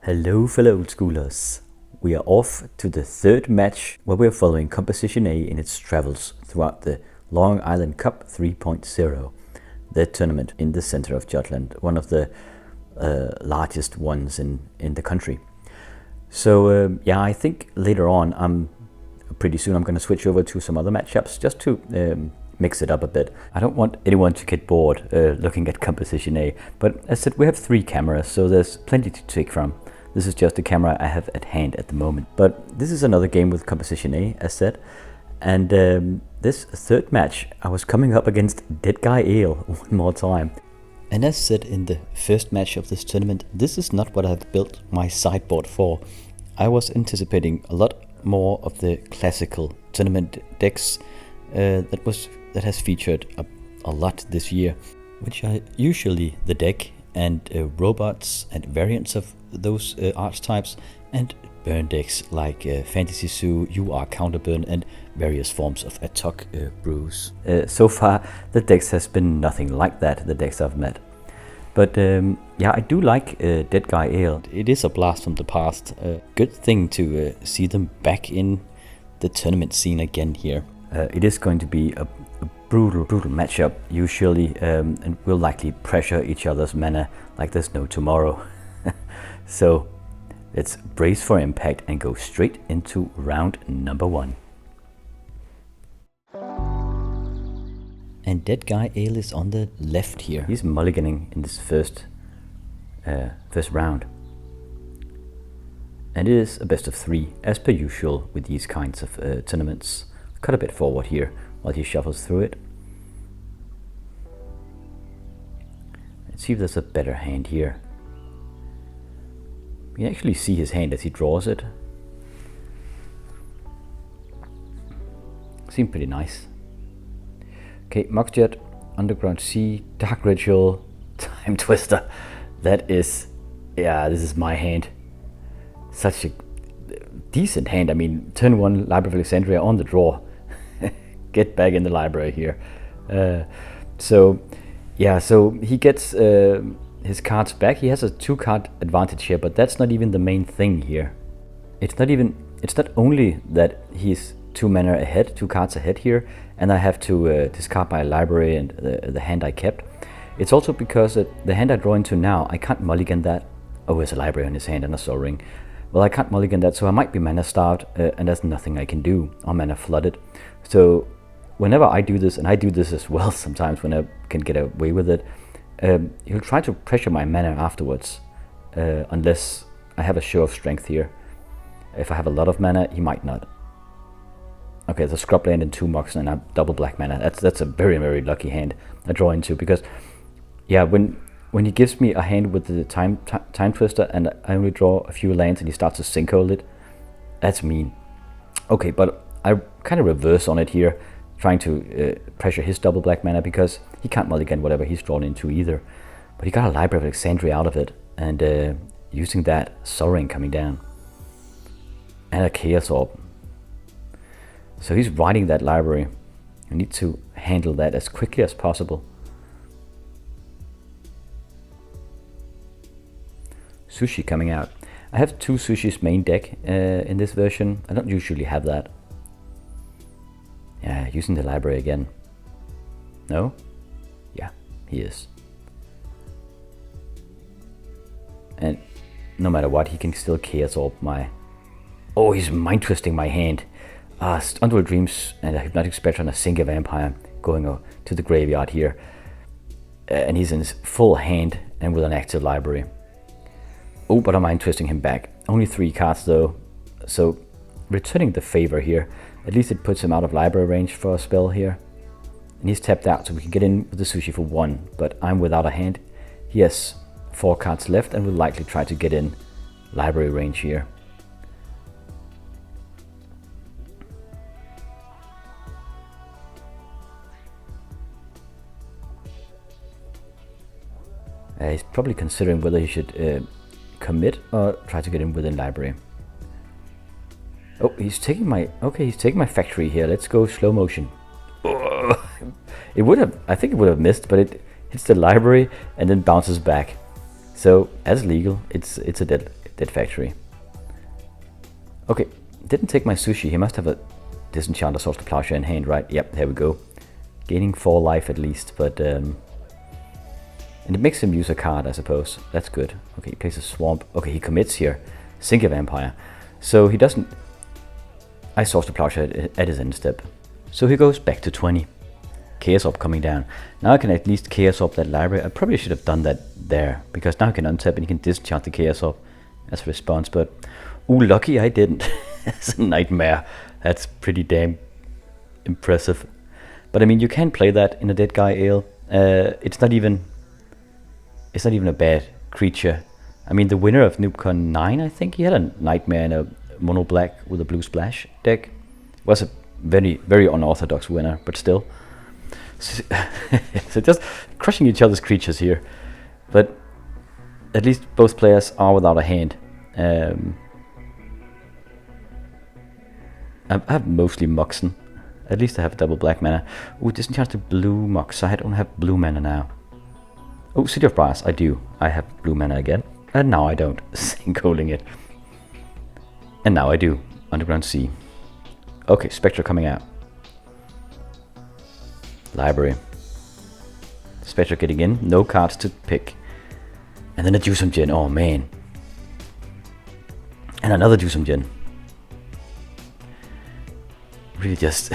Hello fellow old schoolers. We are off to the third match where we are following Composition A in its travels throughout the Long Island Cup 3.0, the tournament in the center of Jutland, one of the largest ones in the country. So yeah, I think later on pretty soon I'm going to switch over to some other matchups just to mix it up a bit. I don't want anyone to get bored looking at Composition A, but as I said, we have 3 cameras, so there's plenty to take from. This is just the camera I have at hand at the moment. But this is another game with Composition A, as said. And this third match, I was coming up against Deadguy Ale one more time. And as said in the first match of this tournament, this is not what I've built my sideboard for. I was anticipating a lot more of the classical tournament decks that has featured a lot this year, which are usually the deck and robots and variants of those archetypes, and burn decks like Fantasy Zoo, UR Counterburn, and various forms of Attack brews. So far, the decks has been nothing like that, the decks I've met. But yeah, I do like Deadguy Ale. It is a blast from the past. Good thing to see them back in the tournament scene again here. It is going to be a brutal matchup usually, and we'll likely pressure each other's mana like there's no tomorrow. So let's brace for impact and go straight into round number 1. And Deadguy Ale is on the left here. He's mulliganing in this first round. And it is a best of 3, as per usual with these kinds of tournaments. Cut a bit forward here while he shuffles through it. Let's see if there's a better hand here. You can actually see his hand as he draws it. Seems pretty nice. Okay, Moxjet, Underground Sea, Dark Ritual, Time Twister. That is, yeah, this is my hand. Such a decent hand. I mean, turn 1 Library of Alexandria on the draw. Get back in the library here. So yeah, so he gets his cards back. He has a 2-card advantage here, but that's not even the main thing here. It's not only that he's 2 mana ahead, 2 cards ahead here, and I have to discard my library and the hand I kept. It's also because the hand I draw into now, I can't mulligan that. Oh, there's a library on his hand and a Soul Ring. Well, I can't mulligan that, so I might be mana starved, and there's nothing I can do. I'm mana flooded. So whenever I do this, and I do this as well sometimes when I can get away with it, he'll try to pressure my mana afterwards, unless I have a show of strength here. If I have a lot of mana, he might not. Okay, the scrub land and 2 Mox and a double black mana. That's a very lucky hand I draw into, because yeah, when he gives me a hand with the time twister and I only draw a few lands and he starts to sinkhole it, that's mean. Okay, but I kind of reverse on it here, trying to pressure his double black mana because he can't mulligan whatever he's drawn into either. But he got a Library of Alexandria out of it, and using that, Soul Ring coming down and a Chaos Orb. So he's riding that library. I need to handle that as quickly as possible. Sushi coming out. I have 2 Sushi's main deck in this version. I don't usually have that. Yeah, using the library again. No? Yeah, he is. And no matter what, he can still Chaos Orb my... Oh, he's mind twisting my hand. Underworld Dreams and a Hypnotic Spectre and a Sinker Vampire going to the graveyard here. And he's in his full hand and with an active library. Oh, but I'm mind twisting him back. Only 3 cards though. So returning the favor here. At least it puts him out of library range for a spell here. And he's tapped out, so we can get in with the Sushi for 1. But I'm without a hand. He has 4 cards left and will likely try to get in library range here. He's probably considering whether he should commit or try to get in within library. Oh, he's taking my... Okay, he's taking my factory here. Let's go slow motion. It would have... I think it would have missed, but it hits the library and then bounces back. So, as legal, it's a dead... Dead factory. Okay, didn't take my sushi. He must have a disenchanter Swords to Plowshare in hand, right? Yep, there we go. Gaining 4 life at least, but and it makes him use a card, I suppose. That's good. Okay, he plays a swamp. Okay, he commits here. Sink a vampire. So he doesn't. I Swords to Plowshare at his end step. So he goes back to 20. Chaos Orb coming down. Now I can at least Chaos Orb that library. I probably should have done that there, because now I can untap and he can disenchant the Chaos Orb as a response, but ooh, lucky I didn't. It's a nightmare. That's pretty damn impressive. But I mean, you can play that in a Deadguy Ale. It's not even a bad creature. I mean, the winner of NoobCon 9, I think, he had a nightmare in a mono black with a blue splash deck. Was a very, very unorthodox winner, but still. So just crushing each other's creatures here. But at least both players are without a hand. I have mostly Moxen. At least I have double black mana. Oh, it doesn't change to blue Mox, so I don't have blue mana now. Oh, City of Brass, I do. I have blue mana again. And now I don't. Sinkholing it. And now I do. Underground Sea. Okay, Spectre coming out. Library. Spectre getting in. No cards to pick. And then a Juzam Djinn. Oh, man. And another Juzam Djinn. Really just...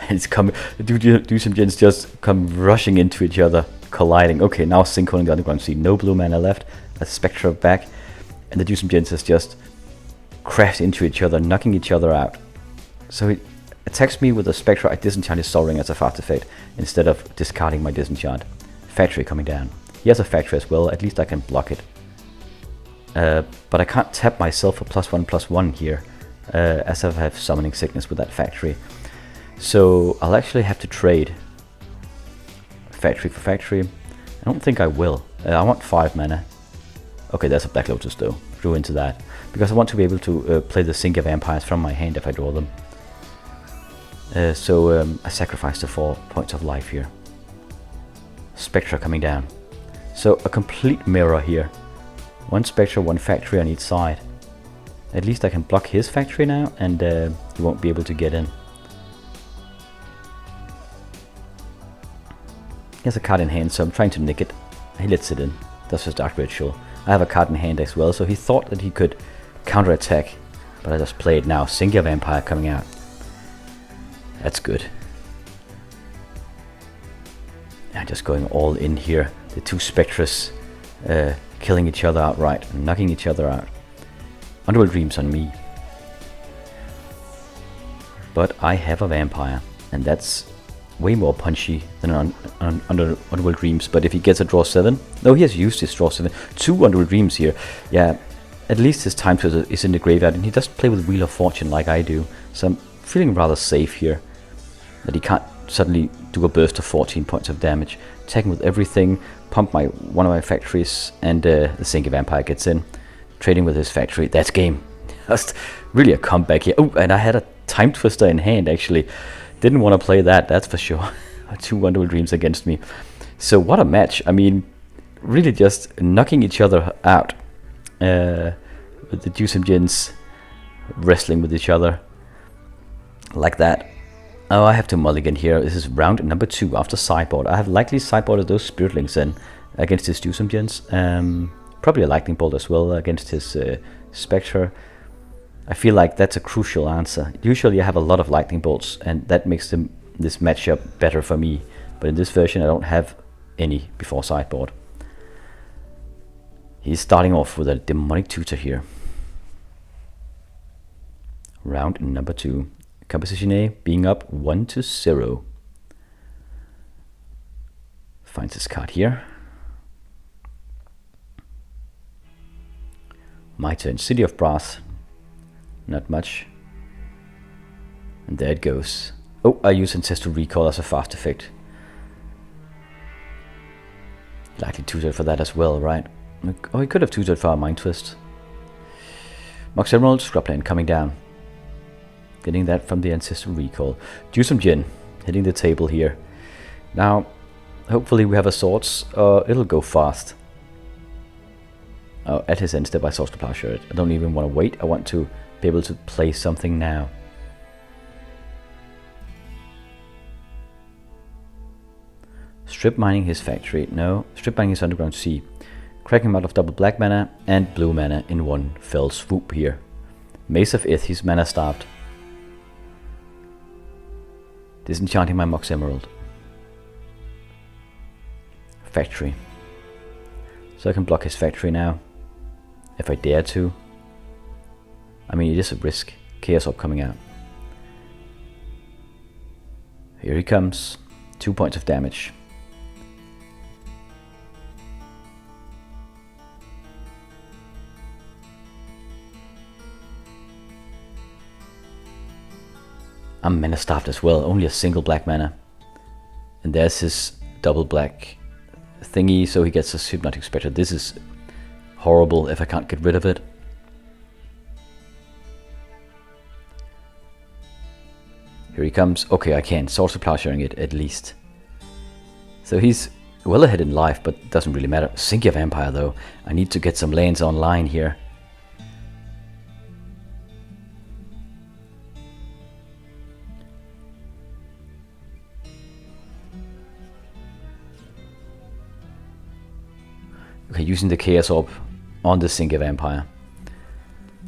it's coming... Juzam Djinns just come rushing into each other. Colliding. Okay, now Sinkholing the Underground Sea. No blue mana left. A Spectre back. And the Juzam Djinns has just crashed into each other, knocking each other out. So it attacks me with a Spectre. I disenchant his Sol Ring as a fast effect instead of discarding my disenchant. Factory coming down. He has a factory as well. At least I can block it. But I can't tap myself for +1/+1 here, as I have Summoning Sickness with that factory. So I'll actually have to trade factory for factory. I don't think I will. I want 5 mana. Okay, there's a Black Lotus though. Drew into that. Because I want to be able to play the Sink of Vampires from my hand if I draw them. So I sacrificed the 4 points of life here. Spectre coming down. So a complete mirror here. 1 Spectre, 1 factory on each side. At least I can block his factory now, and he won't be able to get in. He has a card in hand, so I'm trying to nick it. He lets it in. That's his Dark Ritual. I have a card in hand as well, so he thought that he could counterattack. But I just play it now. Sink a Vampire coming out. That's good. And just going all in here. The 2 Spectres killing each other outright, knocking each other out. Underworld Dreams on me. But I have a Vampire, and that's way more punchy than Underworld Dreams. But if he gets a draw 7, no, he has used his draw 7. 2 Underworld Dreams here. Yeah, at least his Time Twister is in the graveyard, and he doesn't play with Wheel of Fortune like I do. So I'm feeling rather safe here, that he can't suddenly do a burst of 14 points of damage. Attacking with everything, pump one of my factories, and the Sink of Vampire gets in. Trading with his factory. That's game. Just really a comeback here. Oh, and I had a Time Twister in hand actually. Didn't want to play that, that's for sure. 2 Underworld Dreams against me. So what a match. I mean, really just knocking each other out. With the Juzam Djinns wrestling with each other. Like that. Oh, I have to mulligan here. This is round number 2 after sideboard. I have likely sideboarded those Spiritlings in against his Juzam Djinns. Probably a Lightning Bolt as well against his Spectre. I feel like that's a crucial answer. Usually I have a lot of Lightning Bolts, and that makes this matchup better for me. But in this version I don't have any before sideboard. He's starting off with a Demonic Tutor here. Round number 2. Composition A being up 1-0. Finds his card here. My turn. City of Brass. Not much. And there it goes. Oh, I use Ancestral Recall as a fast effect. Likely tutored for that as well, right? Oh, he could have tutored for a Mind Twist. Mox Emerald, Scrubland coming down. Getting that from the Ancestral Recall. Juzam Djinn hitting the table here. Now, hopefully we have a Swords, it'll go fast. Oh, at his end step I source to plowshare it. I don't even want to wait. I want to be able to play something now. Strip mining his factory. No. Strip mining his underground sea. Cracking him out of double black mana and blue mana in one fell swoop here. Mace of Ith, he's mana starved. Disenchanting my Mox Emerald. Factory. So I can block his factory now. If I dare to. I mean, it is a risk. Chaos Orb coming out. Here he comes. 2 points of damage. I'm mana starved as well, only a single black mana. And there's his double black thingy, so he gets a Hypnotic Spectre. This is horrible if I can't get rid of it. Here he comes. Okay, I can. Source of Plowsharing it, at least. So he's well ahead in life, but it doesn't really matter. Sinkia Vampire, though. I need to get some lands online here. Okay, using the Chaos Orb on the Sinkia Vampire.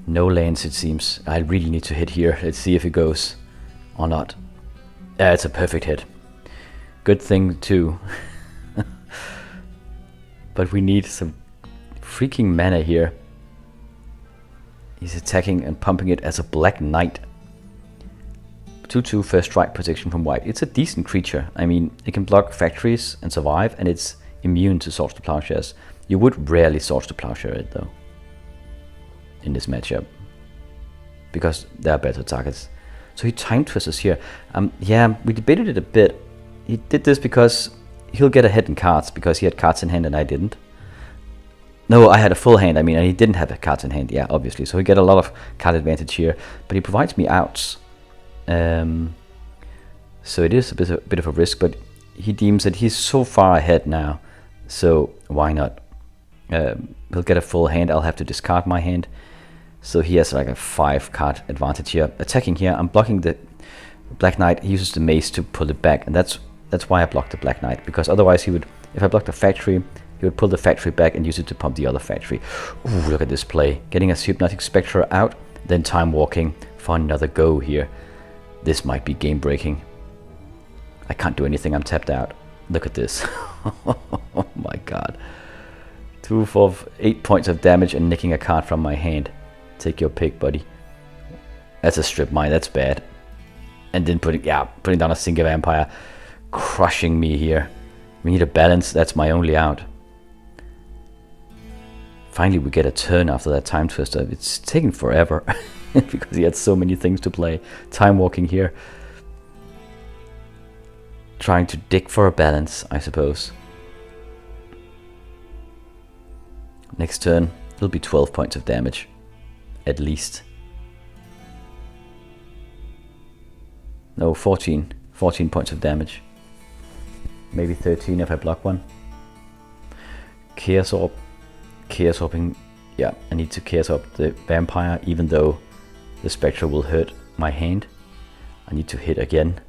No lands, it seems. I really need to hit here. Let's see if it goes or not. It's a perfect hit. Good thing too. But we need some freaking mana here. He's attacking and pumping it as a Black Knight. 2/2 first strike protection from white. It's a decent creature. I mean, it can block factories and survive, and it's immune to Swords to Plowshares. You would rarely Swords to Plowshare it though in this matchup, because there are better targets. So he Time Twisters here. Yeah, we debated it a bit. He did this because he'll get ahead in cards, because he had cards in hand and I didn't. No, I had a full hand, I mean, and he didn't have cards in hand, yeah, obviously. So he get a lot of card advantage here, but he provides me outs. So it is a bit of a risk, but he deems that he's so far ahead now, so why not? He'll get a full hand, I'll have to discard my hand. So he has like a 5 card advantage here. Attacking here, I'm blocking the Black Knight. He uses the mace to pull it back, and that's why I blocked the Black Knight, because otherwise he would, if I blocked the factory, he would pull the factory back and use it to pump the other factory. Ooh, look at this play. Getting a Hypnotic Spectre out, then Time Walking for another go here. This might be game breaking. I can't do anything, I'm tapped out. Look at this. Oh my god. 2 for 8 points of damage and nicking a card from my hand. Take your pick, buddy. That's a strip mine, that's bad. And then putting down a Sinkia Vampire. Crushing me here. We need a balance, that's my only out. Finally we get a turn after that Time Twister. It's taken forever. Because he had so many things to play. Time Walking here. Trying to dig for a balance, I suppose. Next turn, it'll be 12 points of damage. At least. No, 14. 14 points of damage. Maybe 13 if I block one. Chaos Orb. Chaos Orbing. Yeah, I need to Chaos Orb the Vampire, even though the Spectre will hurt my hand. I need to hit again.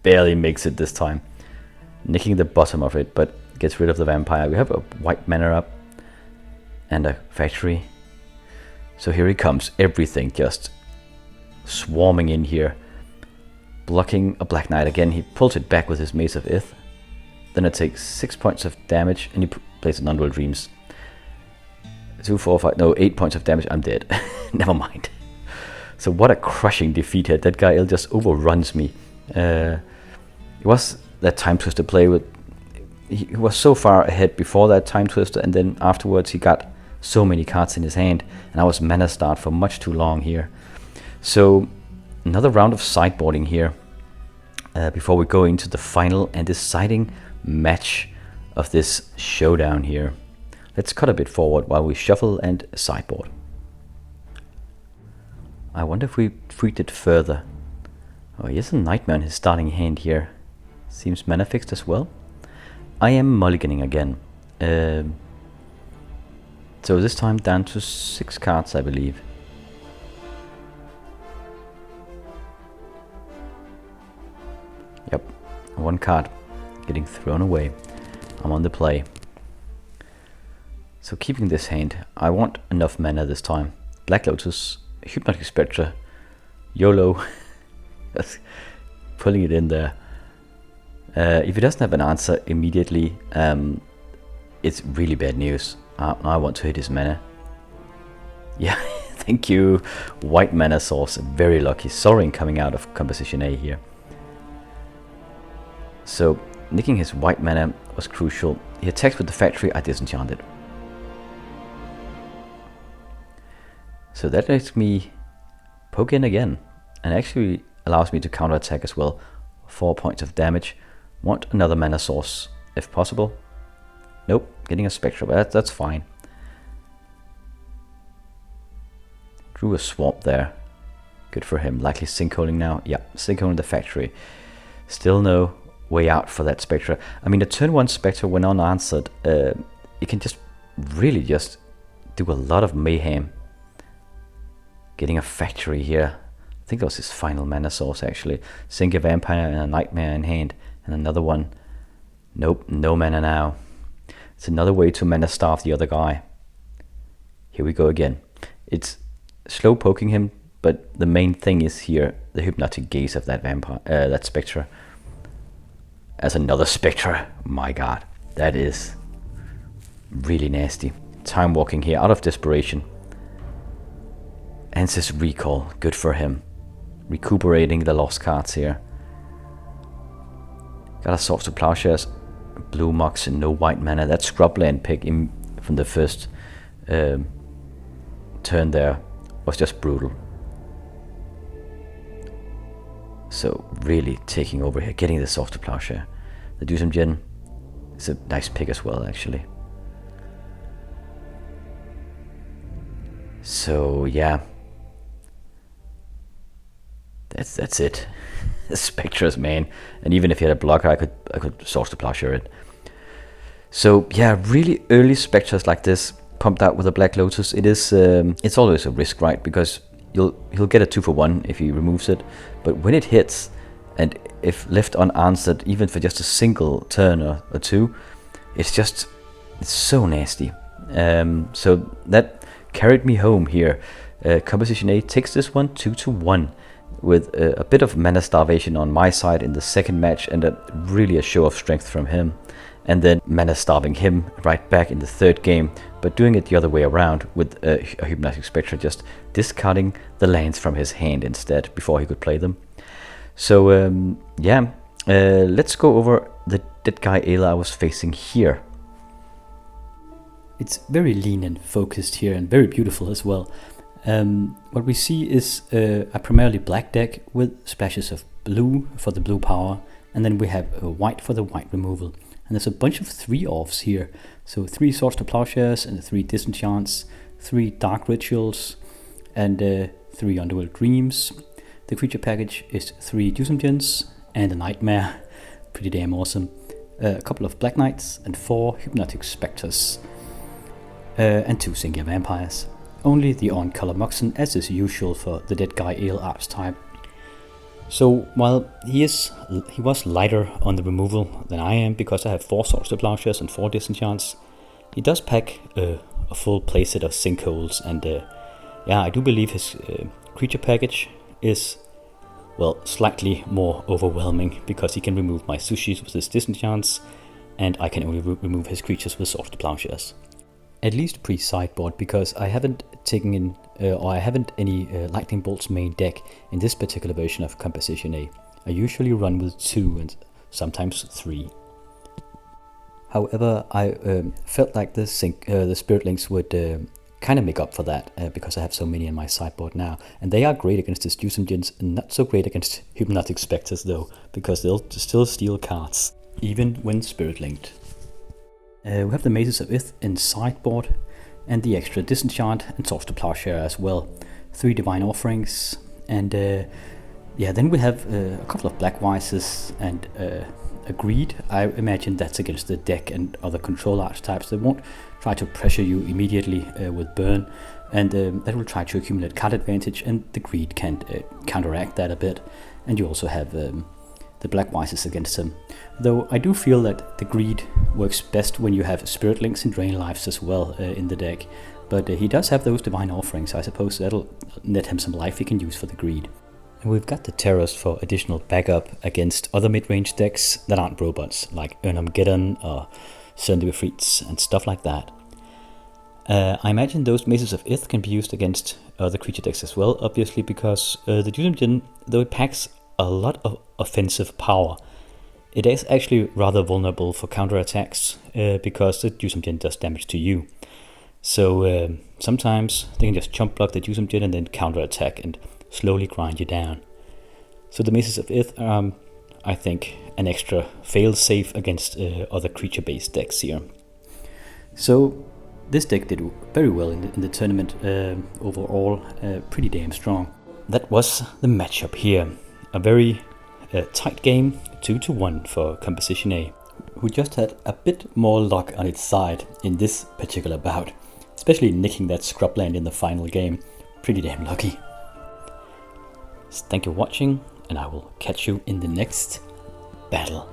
Barely makes it this time. Nicking the bottom of it, but gets rid of the Vampire. We have a white mana up and a factory. So here he comes. Everything just swarming in here. Blocking a Black Knight again. He pulls it back with his Mace of Ith. Then it takes 6 points of damage and he plays an Unreal Dreams. 2, 4, 5, no, 8 points of damage. I'm dead. Never mind. So what a crushing defeat here. Deadguy Ale just overruns me. It was that Time Twister play with. He was so far ahead before that Time Twister, and then afterwards he got so many cards in his hand, and I was mana starved for much too long here. So another round of sideboarding here before we go into the final and deciding match of this showdown here. Let's cut a bit forward while we shuffle and sideboard. I wonder if we tweaked it further. Oh, he has a Nightmare in his starting hand here. Seems mana fixed as well. I am mulliganing again. So this time down to 6 cards, I believe. Yep, 1 card getting thrown away. I'm on the play. So keeping this hand, I want enough mana this time. Black Lotus, Hypnotic Spectre, YOLO, pulling it in there. If he doesn't have an answer immediately, it's really bad news. I want to hit his mana. Yeah, thank you. White mana source, very lucky. Soaring coming out of Composition A here. So nicking his white mana was crucial. He attacks with the factory, I disenchant it. So that lets me poke in again, and actually allows me to counterattack as well. 4 points of damage. Want another mana source if possible. Nope, getting a Spectre, but that's fine. Drew a swamp there. Good for him. Likely sinkholing now. Yeah, sinkholing the factory. Still no way out for that Spectre. I mean, the turn 1 Spectre, when unanswered, it can just really just do a lot of mayhem. Getting a factory here. I think that was his final mana source actually. Sink a Vampire and a Nightmare in hand. And another one. Nope, no mana now. It's another way to mana starve the other guy. Here we go again. It's slow poking him, but the main thing is here the Hypnotic Gaze of that Vampire, that Spectre. As another Spectre. My god, that is really nasty. Time walking here out of desperation. Ends his recall, good for him. Recuperating the lost cards here. Got a Swords to Plowshares, blue Mox and no white mana. That scrubland pick in from the first turn there was just brutal. So really taking over here, getting the Swords to Plowshare. The Juzam Djinn is a nice pick as well actually. So yeah. That's it. Spectres, man. And even if he had a blocker, I could Swords to Plowshare it. So yeah, really early Spectres like this, pumped out with a Black Lotus. It is it's always a risk, right? Because he'll get a 2-for-1 if he removes it. But when it hits, and if left unanswered, even for just a single turn or two, it's so nasty. So that carried me home here. Composition A takes this one 2-1. With a bit of mana starvation on my side in the second match, and really a show of strength from him, and then mana starving him right back in the third game, but doing it the other way around with a Hypnotic Spectre, just discarding the lands from his hand instead before he could play them. So yeah, let's go over the Deadguy Ale I was facing here. It's very lean and focused here, and very beautiful as well. What we see is a primarily black deck with splashes of blue for the blue power, and then we have white for the white removal. And there's a bunch of 3-offs here. So 3 Swords to Plowshares and 3 Disenchants, 3 Dark Rituals, and 3 Underworld Dreams. The creature package is 3 Juzam Djinns and a Nightmare. Pretty damn awesome. A couple of Black Knights and 4 Hypnotic Specters. And 2 Singular Vampires. Only the on-color Moxen, as is usual for the Deadguy Ale archetype. So while he was lighter on the removal than I am, because I have 4 Swords to Plowshares and 4 Disenchants, he does pack a full playset of sinkholes, and yeah, I do believe his creature package is, well, slightly more overwhelming, because he can remove my sushis with his Disenchants, and I can only remove his creatures with Swords to Plowshares. At least pre-sideboard, because I haven't taken in, or I haven't any Lightning Bolt's main deck in this particular version of Composition A. I usually run with 2 and sometimes 3. However, I felt like the Spirit Links would kind of make up for that, because I have so many in my sideboard now. And they are great against his Juzam Djinns, and not so great against Hypnotic Specters though, because they'll still steal cards, even when Spirit Linked. We have the Mazes of Ith in sideboard, and the extra Disenchant and Swords to Plowshare as well. 3 Divine Offerings, and yeah, then we have a couple of Black Wises and a greed, I imagine that's against the deck and other control archetypes. They won't try to pressure you immediately with burn, and that will try to accumulate card advantage, and the greed can counteract that a bit. And you also have the black wises against him. Though I do feel that the greed works best when you have spirit links and drain lives as well in the deck. But he does have those divine offerings, so I suppose that'll net him some life he can use for the greed. And we've got the terrors for additional backup against other mid-range decks that aren't robots, like Geddon or Sunday Frites and stuff like that. I imagine those Maces of Ith can be used against other creature decks as well, obviously, because the Juzam, though it packs a lot of offensive power, it is actually rather vulnerable for counterattacks because the Juzam does damage to you. So sometimes they can just chump block the Juzam and then counterattack and slowly grind you down. So the Maces of Ith are, I think, an extra fail-safe against other creature-based decks here. So this deck did very well in the tournament overall, pretty damn strong. That was the matchup here. A very tight game, 2-1 for Composition A, who just had a bit more luck on its side in this particular bout, especially nicking that scrubland in the final game. Pretty damn lucky. Thank you for watching, and I will catch you in the next battle.